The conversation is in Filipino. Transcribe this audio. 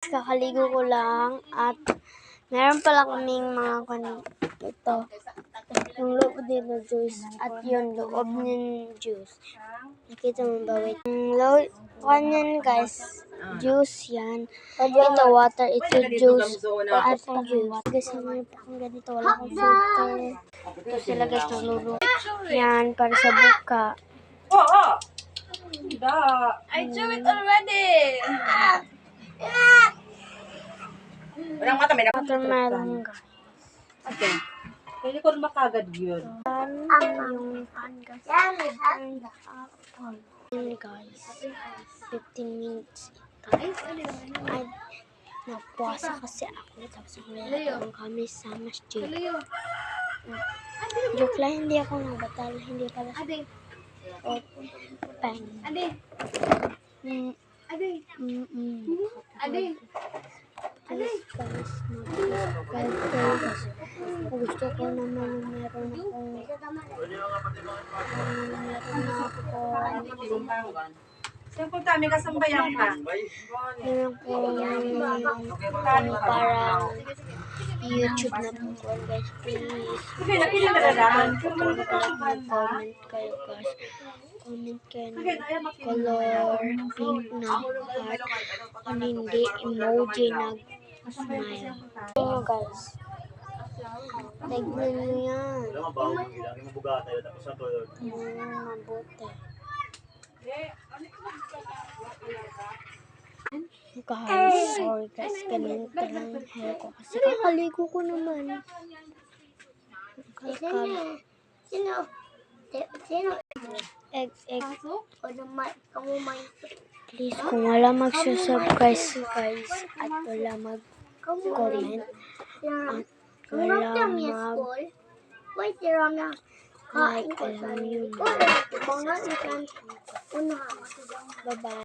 kakaligo ko lang at meron pala kaming mga ito. Yung loob din na juice at yung loob ng juice. Nakita mo ba? Wait. Kanyan guys, juice yan. Ito water, ito juice at juice. Guys, naman pa kung ganito, wala akong filter. Ito sila guys, nagluluto. Yan, para sa buka. I do it already. Watermelon guys. Okay. Pwede ko makagad yun. Yung pan guys. And apple. Yun guys. 15 minutes ito. Ay, napuasa kasi ako. Tapos meron kami sa masjid. Joke lang, hindi ako nagbatal. Hindi pala siya. Open. Please guys, mag-subscribe kayo kasi gusto ko naman meron Siyempre kami kasambayan ka. meron parang YouTube na po guys, please. Okay, nakita ka na naman. Comment kayo guys. Comment kayo ng color pink na heart. Kung hindi, emoji na smile. Ayan guys. Tignan nyo yan. Mabuti. Guys, sorry guys. Ganito lang hair ko. Kasi kakaligo ko naman. Sino? Egg. O naman, Please, kung wala magsusubscribe guys at wala mag-comment at wala Wait, you're on like, alam nyo na. Bye-bye.